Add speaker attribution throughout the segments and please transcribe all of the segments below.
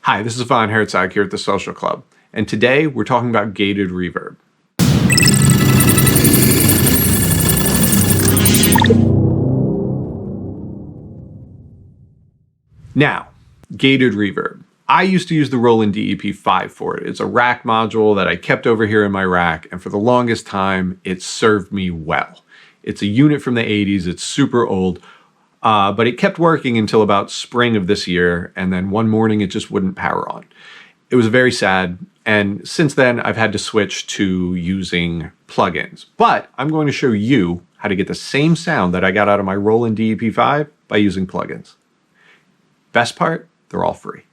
Speaker 1: Hi, this is Von Herzog here at the Social Club, and today we're talking about gated reverb. Now, gated reverb. I used to use the Roland DEP-5 for it. It's a rack module that I kept over here in my rack, and for the longest time, it served me well. It's a unit from the 80s, it's super old, but it kept working until about spring of this year, and then one morning it just wouldn't power on. It was very sad, and since then I've had to switch to using plugins. But I'm going to show you how to get the same sound that I got out of my Roland DEP-5 by using plugins. Best part, they're all free.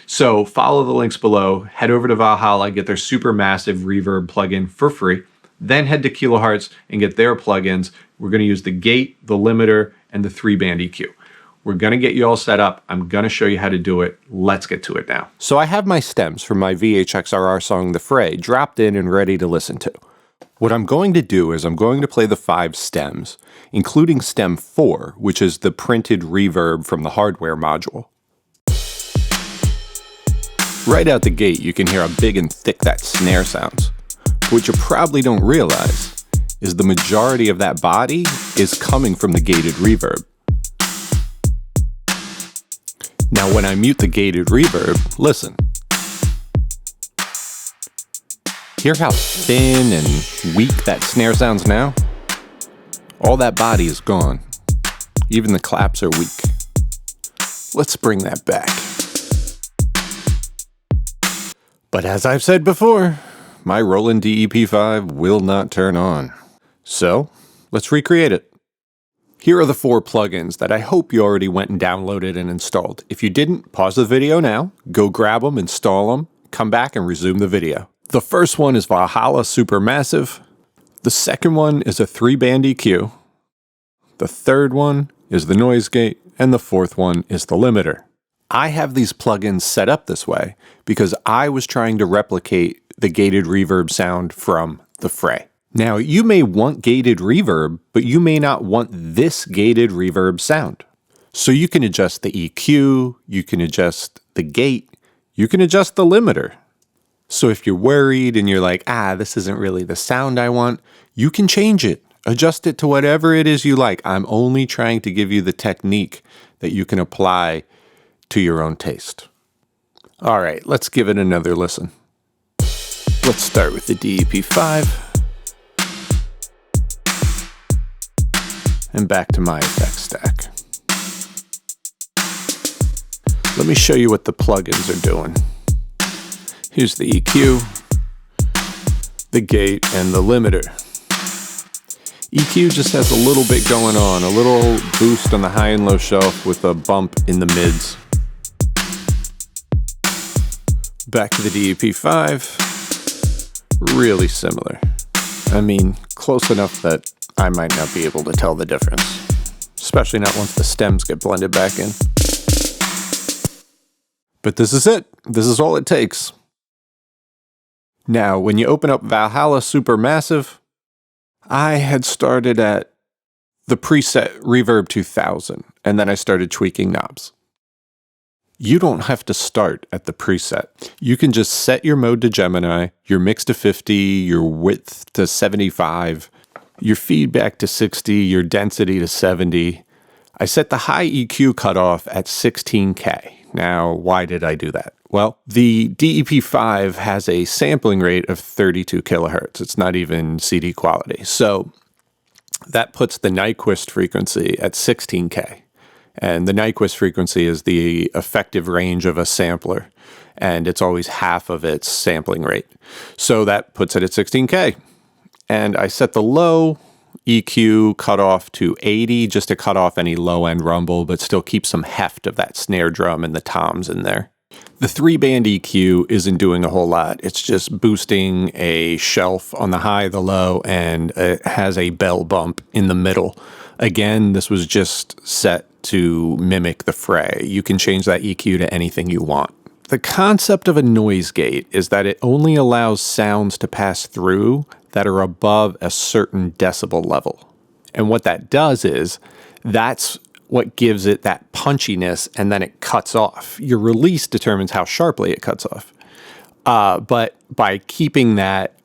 Speaker 1: So follow the links below, head over to Valhalla, get their Supermassive reverb plugin for free, then head to Kilohearts and get their plugins. We're going to use the gate, the limiter, and the 3-band EQ. We're going to get you all set up. I'm going to show you how to do it. Let's get to it now.
Speaker 2: So I have my stems from my VHXRR song The Fray dropped in and ready to listen to. What I'm going to do is I'm going to play the 5 stems, including stem 4, which is the printed reverb from the hardware module. Right out the gate, you can hear how big and thick that snare sounds. What you probably don't realize is the majority of that body is coming from the gated reverb. Now when I mute the gated reverb, listen. Hear how thin and weak that snare sounds now? All that body is gone. Even the claps are weak. Let's bring that back. But as I've said before, my Roland DEP-5 will not turn on. So, let's recreate it. Here are the 4 plugins that I hope you already went and downloaded and installed. If you didn't, pause the video now, go grab them, install them, come back and resume the video. The first one is Valhalla Supermassive. The second one is a 3-band EQ. The third one is the noise gate, and the fourth one is the limiter. I have these plugins set up this way because I was trying to replicate the gated reverb sound from the Fray. Now, you may want gated reverb, but you may not want this gated reverb sound. So you can adjust the EQ, you can adjust the gate, you can adjust the limiter. So if you're worried and you're like, this isn't really the sound I want, you can change it. Adjust it to whatever it is you like. I'm only trying to give you the technique that you can apply to your own taste. All right, let's give it another listen. Let's start with the DEP-5. And back to my effect stack. Let me show you what the plugins are doing. Here's the EQ, the gate, and the limiter. EQ just has a little bit going on, a little boost on the high and low shelf with a bump in the mids. Back to the DEP-5. Really similar. I mean, close enough that I might not be able to tell the difference, especially not once the stems get blended back in. But this is it. This is all it takes. Now, when you open up Valhalla Supermassive, I had started at the preset Reverb 2000, and then I started tweaking knobs. You don't have to start at the preset. You can just set your mode to Gemini, your mix to 50, your width to 75, your feedback to 60, your density to 70. I set the high EQ cutoff at 16K. Now, why did I do that? Well, the DEP-5 has a sampling rate of 32 kilohertz. It's not even CD quality. So that puts the Nyquist frequency at 16K. And the Nyquist frequency is the effective range of a sampler, and it's always half of its sampling rate. So that puts it at 16K. And I set the low EQ cutoff to 80 just to cut off any low-end rumble, but still keep some heft of that snare drum and the toms in there. The 3-band EQ isn't doing a whole lot. It's just boosting a shelf on the high, the low, and it has a bell bump in the middle. Again, this was just set to mimic the Fray. You can change that EQ to anything you want. The concept of a noise gate is that it only allows sounds to pass through that are above a certain decibel level. And what that does is, that's what gives it that punchiness, and then it cuts off. Your release determines how sharply it cuts off. But by keeping that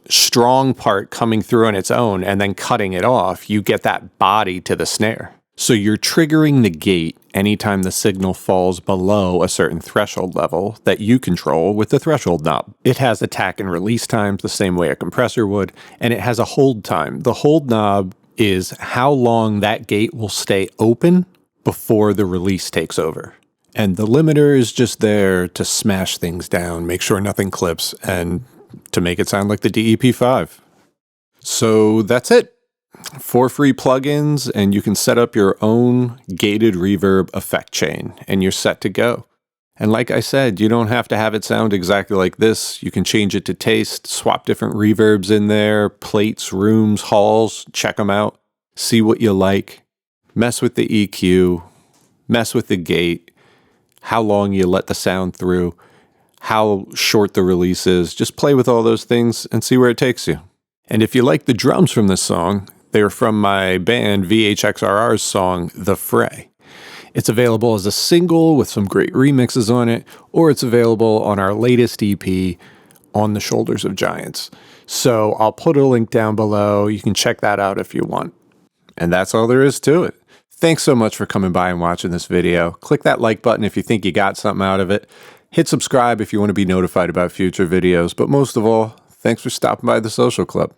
Speaker 2: strong part coming through on its own and then cutting it off, you get that body to the snare. So you're triggering the gate anytime the signal falls below a certain threshold level that you control with the threshold knob. It has attack and release times the same way a compressor would, and it has a hold time. The hold knob is how long that gate will stay open before the release takes over. And the limiter is just there to smash things down, make sure nothing clips, and to make it sound like the DEP-5. So that's it. 4 free plugins, and you can set up your own gated reverb effect chain, and you're set to go. And like I said, you don't have to have it sound exactly like this. You can change it to taste, swap different reverbs in there, plates, rooms, halls, check them out, see what you like, mess with the EQ, mess with the gate, how long you let the sound through, how short the release is. Just play with all those things and see where it takes you. And if you like the drums from this song, they're from my band VHXRR's song, The Fray. It's available as a single with some great remixes on it, or it's available on our latest EP, On the Shoulders of Giants. So I'll put a link down below. You can check that out if you want. And that's all there is to it. Thanks so much for coming by and watching this video. Click that like button if you think you got something out of it. Hit subscribe if you want to be notified about future videos. But most of all, thanks for stopping by the Social Club.